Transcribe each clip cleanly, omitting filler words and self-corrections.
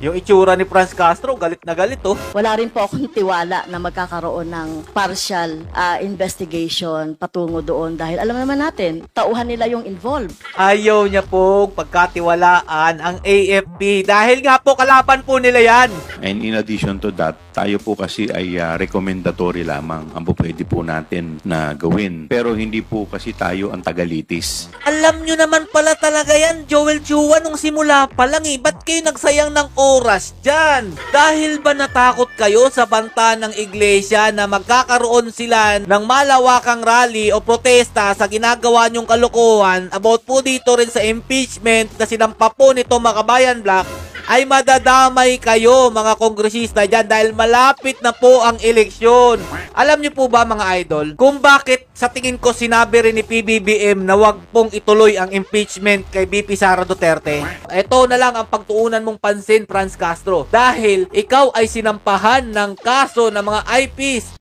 Yung itsura ni Franz Castro, galit na galit, oh. Wala rin po akong tiwala na magkakaroon ng partial investigation patungo doon dahil alam naman natin, tauhan nila yung involved. Ayaw niya pong pagkatiwalaan ang AFP dahil nga po kalaban po nila yan. And in addition to that, tayo po kasi ay recommendatory lamang ang pwede po natin na gawin. Pero hindi po kasi tayo ang tagalitis. Alam nyo naman pala talaga yan, Joel Chua, nung simula pa lang eh. Ba't kayo nagsayang ng oras dyan? Dahil ba natakot kayo sa banta ng iglesia na magkakaroon sila ng malawakang rally o protesta sa ginagawa nyong kalokohan about po dito rin sa impeachment na sinampa po nito Makabayan Black, ay madadamay kayo mga kongresista dyan dahil malapit na po ang eleksyon. Alam niyo po ba mga idol, kung bakit sa tingin ko sinabi rin ni PBBM na wag pong ituloy ang impeachment kay VP Sara Duterte? Ito na lang ang pagtuunan mong pansin, Franz Castro, dahil ikaw ay sinampahan ng kaso ng mga IPs.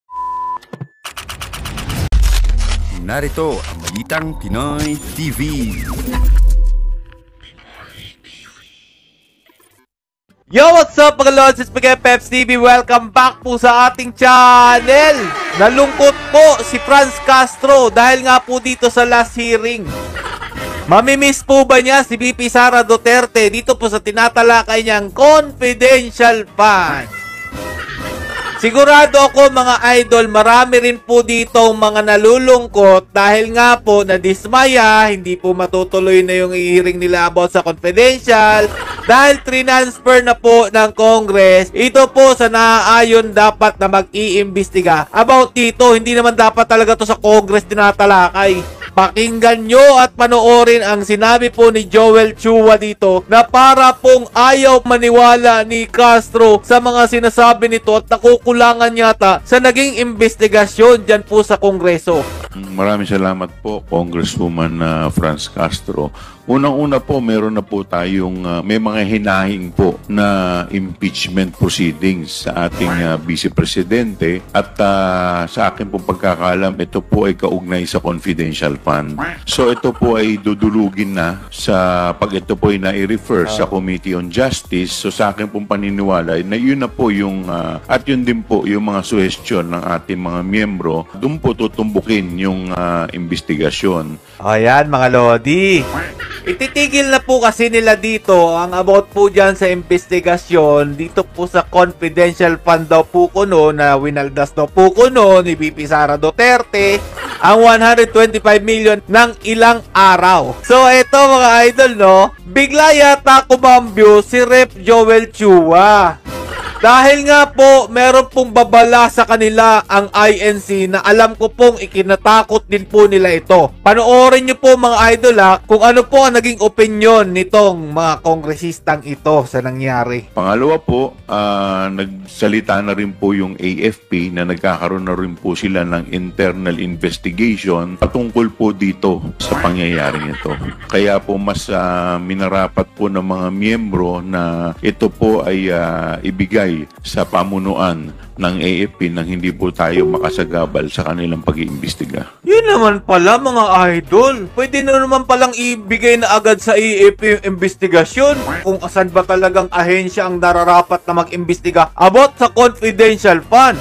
Narito ang Balitang Pinoy TV. Yo, what's up mga lods? It's Miguel Peps TV. Welcome back po sa ating channel. Nalungkot po si Franz Castro dahil nga po dito sa last hearing. Mamimiss po ba niya si VP Sara Duterte dito po sa tinatalakay niyang confidential fund? Sigurado ako mga idol, marami rin po dito mga nalulungkot dahil nga po nadismaya, hindi po matutuloy na yung hearing nila about sa confidential dahil transfer na po ng Congress. Ito po sa naaayon dapat na mag-iimbestiga about dito, hindi naman dapat talaga to sa Congress tinatalakay. Pakinggan nyo at panoorin ang sinabi po ni Joel Chua dito na para pong ayaw maniwala ni Castro sa mga sinasabi nito at nakukulangan yata sa naging investigasyon dyan po sa Kongreso. Maraming salamat po, Congresswoman Franz Castro. Unang-una po, meron na po tayong may mga hinahing po na impeachment proceedings sa ating Vice Presidente at sa akin pong pagkakalam, ito po ay kaugnay sa confidential fund. So ito po ay dudulugin na sa pag ito po ay na-refer sa Committee on Justice. So sa akin pong paniniwala na yun na po yung at yun din po yung mga suggestion ng ating mga miyembro, doon po tutumbukin yung investigasyon. Ayan mga Lodi. Ititigil na po kasi nila dito ang about po dyan sa investigasyon dito po sa confidential fund daw po kuno na winaldas daw po kuno ni VP Sara Duterte ang 125 million ng ilang araw. So ito mga idol no, bigla yata kumambyo si Rep Joel Chua. Dahil nga po, meron pong babala sa kanila ang INC na alam ko pong ikinatakot din po nila ito. Panoorin nyo po mga idol ha, kung ano po ang naging opinion nitong mga kongresistang ito sa nangyari. Pangalawa po, nagsalita na rin po yung AFP na nagkakaroon na rin po sila ng internal investigation patungkol po dito sa pangyayaring ito. Kaya po mas minarapat po ng mga miyembro na ito po ay ibigay sa pamunuan ng AFP nang hindi po tayo makasagabal sa kanilang pag-iimbestiga. Yun naman pala mga idol. Pwede na naman palang ibigay na agad sa AFP yung investigasyon kung asan ba talagang ahensya ang nararapat na mag-imbestiga about sa confidential fund.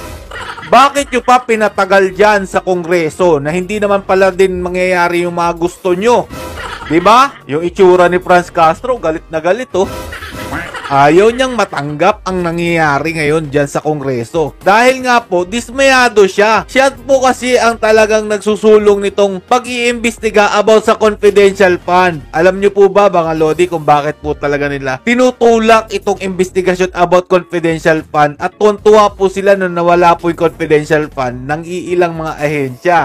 Bakit nyo pa pinatagal dyan sa Kongreso na hindi naman pala din mangyayari yung mga gusto nyo? Diba? Yung itsura ni Franz Castro, galit na galit oh. Ayaw niyang matanggap ang nangyayari ngayon dyan sa Kongreso. Dahil nga po, dismayado siya. Siya po kasi ang talagang nagsusulong nitong pag-iimbestiga about sa confidential fund. Alam niyo po ba, mga Lodi, kung bakit po talaga nila tinutulak itong investigasyon about confidential fund at tuwa po sila na nawala po yung confidential fund ng iilang mga ahensya.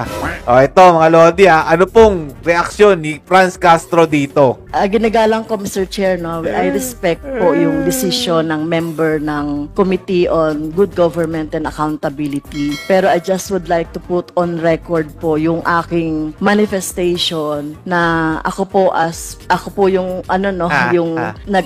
O ito mga Lodi ha, ano pong reaksyon ni Franz Castro dito? Ginagalang ko Mr. Chair, no? I respect po yung decision ng member ng Committee on Good Government and Accountability. Pero I just would like to put on record po yung aking manifestation na ako po yung yung nag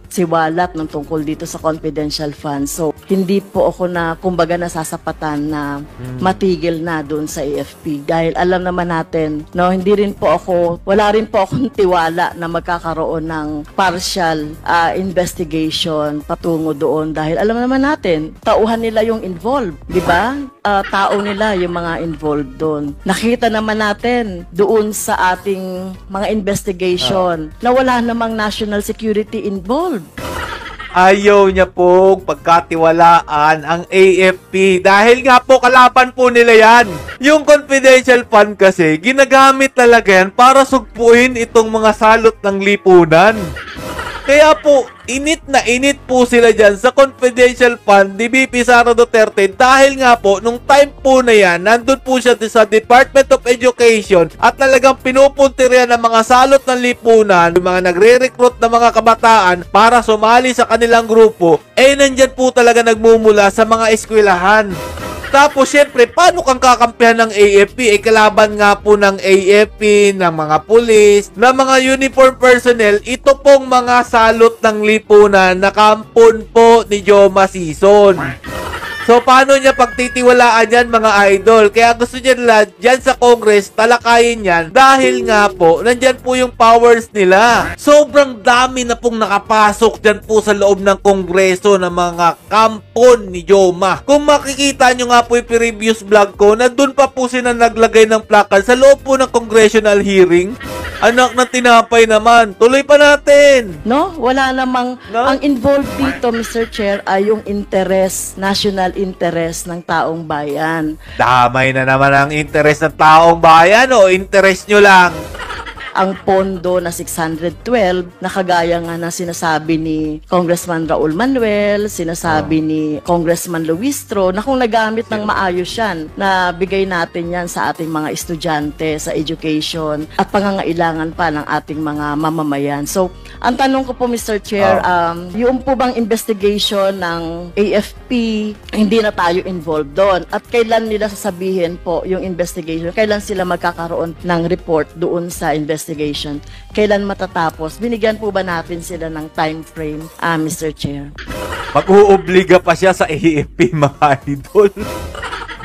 siwalat ng tungkol dito sa confidential fund. So, hindi po ako na kumbaga nasasapatan na matigil na doon sa AFP dahil alam naman natin, no, hindi rin po ako, wala rin po akong tiwala na magkakaroon ng partial investigation patungo doon dahil alam naman natin, tauhan nila yung involved, di ba? Tao nila yung mga involved doon. Nakita naman natin doon sa ating mga investigation na wala namang national security involved. Ayaw niya pong pagkatiwalaan ang AFP dahil nga po kalaban po nila yan. Yung confidential fund kasi, ginagamit talaga yan para sugpuin itong mga salot ng lipunan. Kaya po, init po sila dyan sa confidential fund ni VP Sara Duterte dahil nga po, nung time po na yan, nandun po siya sa Department of Education at talagang pinupuntirya ng mga salot ng lipunan, yung mga nagre-recruit ng mga kabataan para sumali sa kanilang grupo, nandyan po talaga nagmumula sa mga eskwelahan. Tapos, syempre, paano kang kakampihan ng AFP? Kalaban nga po ng AFP, ng mga pulis, ng mga uniform personnel, ito pong mga salot ng lipunan na kampon po ni Joma Sison. So, paano niya pagtitiwalaan yan, mga idol? Kaya gusto niya nila dyan sa Congress, talakayin yan dahil nga po, nandyan po yung powers nila. Sobrang dami na pong nakapasok dyan po sa loob ng Kongreso ng mga kampon ni Joma. Kung makikita nyo nga po yung previous vlog ko, nandun pa po sila naglagay ng plakad sa loob po ng congressional hearing. Anak ng tinapay naman. Tuloy pa natin. No? Wala namang, No? ang involved dito, Mr. Chair, ay yung interest, national interest ng taong bayan. Damay na naman ang interest ng taong bayan o interest nyo lang. Ang pondo na 612 na kagaya nga na sinasabi ni Congressman Raul Manuel, sinasabi ni Congressman Luistro na kung nagamit ng maayos yan, na bigay natin yan sa ating mga estudyante sa education at pangangailangan pa ng ating mga mamamayan. So, ang tanong ko po, Mr. Chair, yung po bang investigation ng AFP, hindi na tayo involved doon? At kailan nila sasabihin po yung investigation? Kailan sila magkakaroon ng report doon sa investigation? Kailan matatapos? Binigyan po ba natin sila ng time frame, Mr. Chair? Mag-uuobliga pa siya sa AFP, mga idol.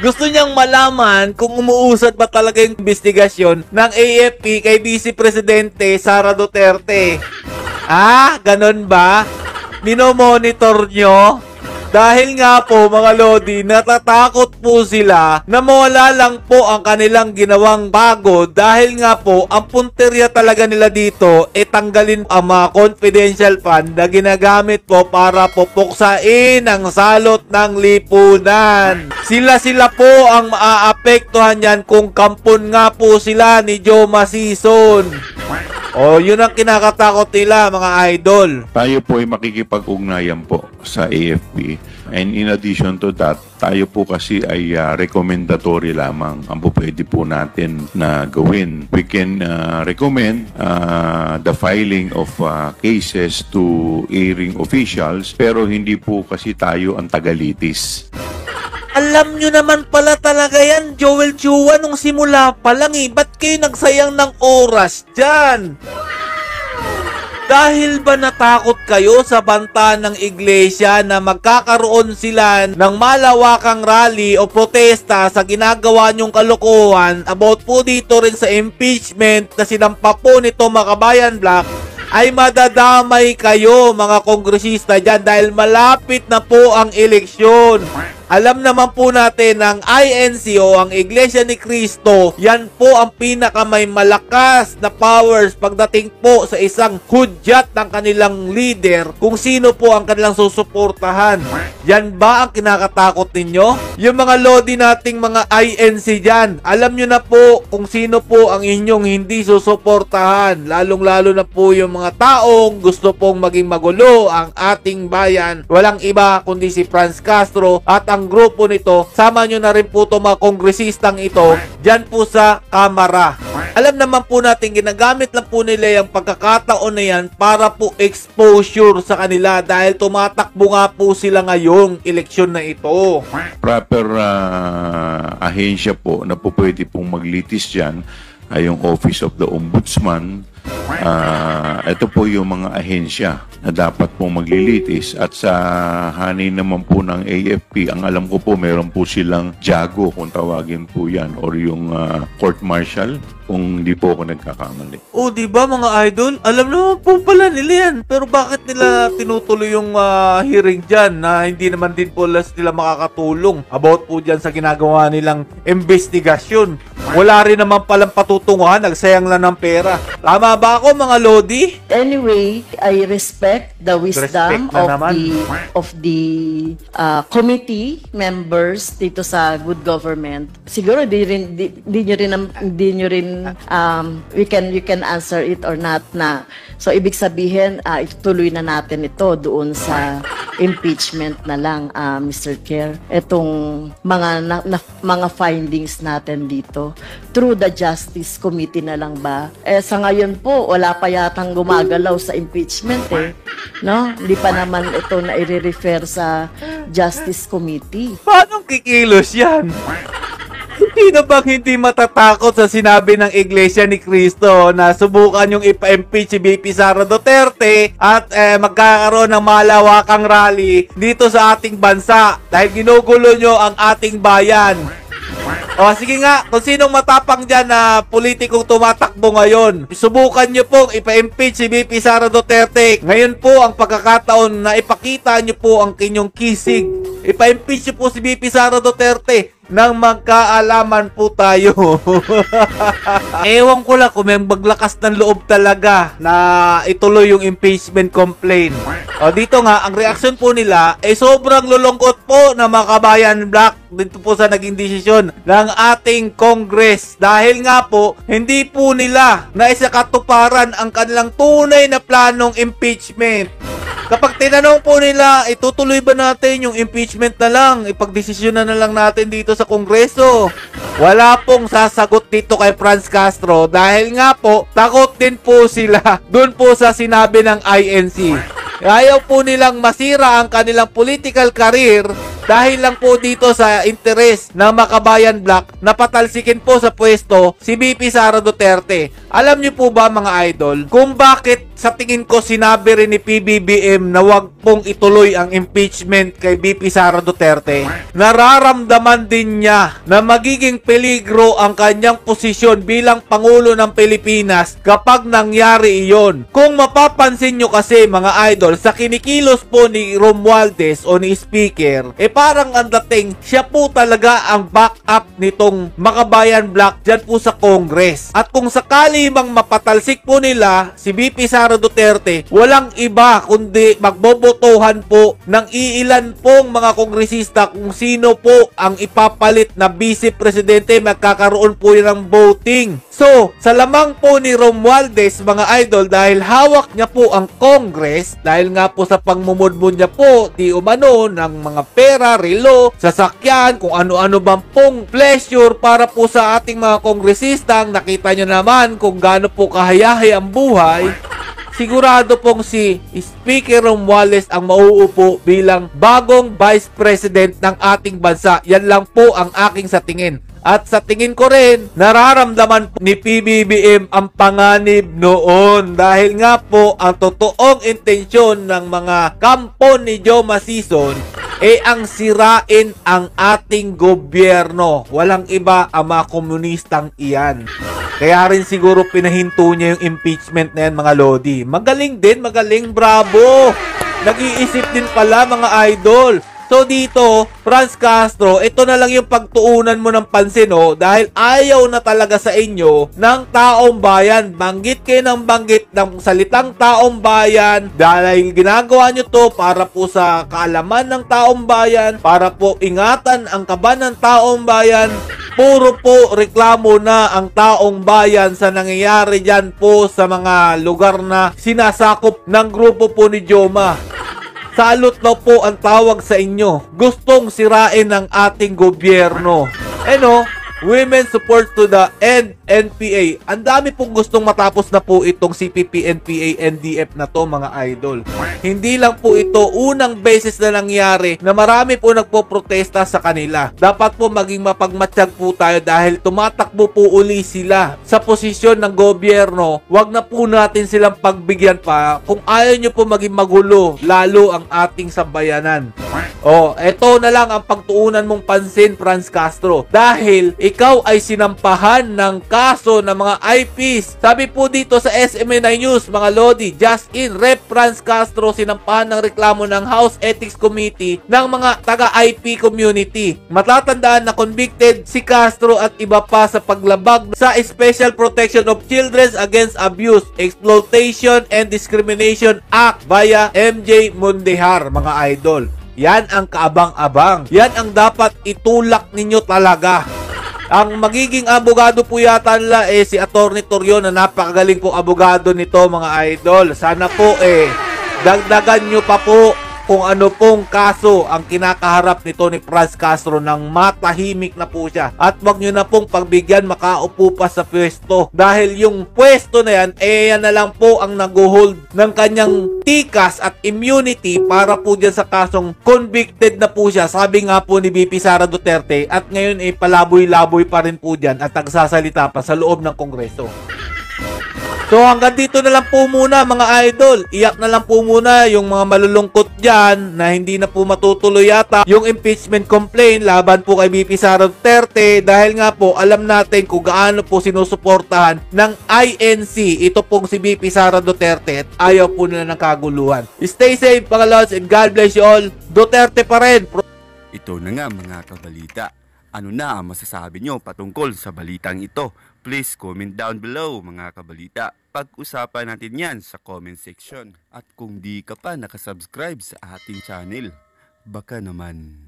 Gusto niyang malaman kung umuusad ba talaga yung investigasyon ng AFP kay Vice Presidente Sara Duterte. Ganon ba? Minomonitor nyo? Dahil nga po, mga Lodi, natatakot po sila na mawala lang po ang kanilang ginawang bago dahil nga po, ang punterya talaga nila dito tanggalin ang mga confidential fund na ginagamit po para pupuksain ang salot ng lipunan. Sila po ang maaapektuhan yan kung kampon nga po sila ni Joma Sison. Yun ang kinakatakot nila, mga idol. Tayo po ay makikipag-ugnayan po sa AFP. And in addition to that, tayo po kasi ay recommendatory lamang ang po pwede po natin na gawin. We can recommend the filing of cases to hearing officials, pero hindi po kasi tayo ang tagalitis. Alam nyo naman pala talaga yan, Joel Chua, nung simula pa lang Ba't kayo nagsayang ng oras dyan? Dahil ba natakot kayo sa banta ng iglesia na magkakaroon sila ng malawakang rally o protesta sa ginagawa nyong kalokohan about po dito rin sa impeachment na sinampa po nito Makabayan Black, ay madadamay kayo, mga kongresista dyan, dahil malapit na po ang eleksyon. Alam naman po natin ang INC o ang Iglesia ni Cristo, yan po ang pinakamay malakas na powers pagdating po sa isang hudyat ng kanilang leader kung sino po ang kanilang susuportahan. Yan ba ang kinakatakot ninyo? Yung mga lodi nating mga INC dyan, alam nyo na po kung sino po ang inyong hindi susuportahan. Lalong-lalo na po yung mga taong gusto pong maging magulo ang ating bayan. Walang iba kundi si Franz Castro at ang grupo nito. Sama nyo na rin po itong mga kongresistang ito dyan po sa Kamara. Alam naman po natin, ginagamit lang po nila yung pagkakataon na yan para po exposure sa kanila dahil tumatakbo nga po sila ngayong eleksyon na ito. Proper ahensya po na po pwede pong maglitis dyan ay yung Office of the Ombudsman, Ito po yung mga ahensya na dapat pong maglilitis, at sa hanay naman po ng AFP, ang alam ko po meron po silang jago kung tawagin po yan, or yung court martial, kung hindi po ako nagkakamali. O, di ba mga idol? Alam naman po pala nila yan. Pero bakit nila tinutuloy yung hearing dyan na hindi naman din po sila makakatulong about po dyan sa ginagawa nilang investigasyon? Wala rin naman palang patutunguhan, nagsayang lang ng pera. Tama ba ako mga Lodi? Anyway, I respect the wisdom Respect na naman. of the committee members dito sa good government. Siguro di nyo rin you can answer it or not na. So ibig sabihin ituloy na natin ito doon sa impeachment na lang, Mr. Chair. Itong mga findings natin dito through the Justice Committee na lang ba? Sa ngayon po wala pa yatang gumagalaw sa impeachment no? Hindi pa naman ito na i-refer sa Justice Committee. Paano kikilos yan? Sino bang hindi matatakot sa sinabi ng Iglesia ni Cristo na subukan yung ipa-impeach si VP Sara Duterte at magkakaroon ng malawakang rally dito sa ating bansa dahil ginugulo nyo ang ating bayan? O sige nga, kung sinong matapang dyan na politikong tumatakbo ngayon, subukan nyo pong ipa-impeach si VP Sara Duterte. Ngayon po ang pagkakataon na ipakita nyo po ang inyong kisig. Ipa-impeach nyo po si VP Sara Duterte nang magkaalaman po tayo. Ewan ko lang kung may maglakas ng loob talaga na ituloy yung impeachment complaint. O dito nga, ang reaksyon po nila ay sobrang lulungkot po na mga kabayan black dito po sa naging desisyon ng ating Congress. Dahil nga po, hindi po nila naisakatuparan ang kanilang tunay na planong impeachment. Kapag tinanong po nila, itutuloy ba natin yung impeachment na lang? Ipagdesisyonan na lang natin dito sa Kongreso. Wala pong sasagot dito kay Franz Castro dahil nga po, takot din po sila dun po sa sinabi ng INC. Ayaw po nilang masira ang kanilang political career dahil lang po dito sa interes ng Makabayan Black na patalsikin po sa pwesto si VP Sara Duterte. Alam niyo po ba mga idol kung bakit sa tingin ko sinabi rin ni PBBM na wag pong ituloy ang impeachment kay VP Sara Duterte? Nararamdaman din niya na magiging peligro ang kanyang posisyon bilang Pangulo ng Pilipinas kapag nangyari iyon. Kung mapapansin nyo kasi mga idol, sa kinikilos po ni Romualdez o ni Speaker, parang ang dating siya po talaga ang backup nitong Makabayan Black dyan po sa Congress. At kung sakali mang mapatalsik po nila si VP Sara Duterte, walang iba kundi magbobotohan po ng iilan pong mga kongresista kung sino po ang ipapalit na vice presidente. Magkakaroon po yun ng voting. So, sa lamang po ni Romualdez mga idol, dahil hawak niya po ang Congress, dahil nga po sa pangmumudmud niya po di umano ng mga pera, relo, sasakyan, kung ano-ano bang pong pleasure para po sa ating mga kongresistang, nakita nyo naman kung gaano po kahayahay ang buhay. Sigurado pong si Speaker Romualdez ang mauupo bilang bagong Vice President ng ating bansa. Yan lang po ang aking sa tingin. At sa tingin ko rin, nararamdaman po ni PBBM ang panganib noon. Dahil nga po, ang totoong intensyon ng mga kampo ni Joe Masison ang sirain ang ating gobyerno. Walang iba ang mga komunistang iyan. Kaya rin siguro pinahinto niya yung impeachment na yan mga Lodi. Magaling din, magaling, bravo! Nag-iisip din pala mga idol. So dito, Franz Castro, ito na lang yung pagtuunan mo ng pansin dahil ayaw na talaga sa inyo ng taong bayan. Banggit kayo ng banggit ng salitang taong bayan dahil ginagawa nyo to para po sa kaalaman ng taong bayan, para po ingatan ang kaban ng taong bayan. Puro po reklamo na ang taong bayan sa nangyayari dyan po sa mga lugar na sinasakop ng grupo po ni Joma. Salot na po ang tawag sa inyo. Gustong sirain ang ating gobyerno. Women support to the end NPA. Ang dami pong gustong matapos na po itong CPP, NPA, NDF na to mga idol. Hindi lang po ito unang beses na nangyari na marami po nagpo-protesta sa kanila. Dapat po maging mapagmatsyag po tayo dahil tumatakbo po uli sila sa posisyon ng gobyerno. Wag na po natin silang pagbigyan pa kung ayaw nyo po maging magulo lalo ang ating sambayanan. Eto na lang ang pagtuunan mong pansin, Franz Castro. Dahil ikaw ay sinampahan ng kaso ng mga IPs. Sabi po dito sa SMNI News, mga Lodi, just in, Rep. Franz Castro sinampahan ng reklamo ng House Ethics Committee ng mga taga-IP community. Matatandaan na convicted si Castro at iba pa sa paglabag sa Special Protection of Children Against Abuse, Exploitation and Discrimination Act via MJ Mundehar, mga idol. Yan ang kaabang-abang. Yan ang dapat itulak ninyo talaga. Ang magiging abogado po yata nila si Attorney Torion na napakagaling po abogado nito mga idol. Sana po dagdagan nyo pa po kung ano pong kaso ang kinakaharap nito ni Franz Castro nang matahimik na po siya. At wag nyo na pong pagbigyan makaupo pa sa pwesto. Dahil yung pwesto na yan, yan na lang po ang nag-hold ng kanyang tikas at immunity para po dyan sa kasong convicted na po siya. Sabi nga po ni VP Sara Duterte at ngayon palaboy-laboy pa rin po dyan at nagsasalita pa sa loob ng Kongreso. So hanggang dito na lang po muna mga idol. Iyak na lang po muna yung mga malulungkot dyan na hindi na po matutuloy yata yung impeachment complaint laban po kay VP Sara Duterte dahil nga po alam natin kung gaano po sinusuportahan ng INC ito pong si VP Sara Duterte at ayaw po nila ng kaguluhan. Stay safe mga lods and God bless you all. Duterte pa rin. Ito na nga mga kabalita. Ano na ang masasabi nyo patungkol sa balitang ito? Please comment down below mga kabalita. Pag-usapan natin yan sa comment section. At kung di ka pa nakasubscribe sa ating channel, baka naman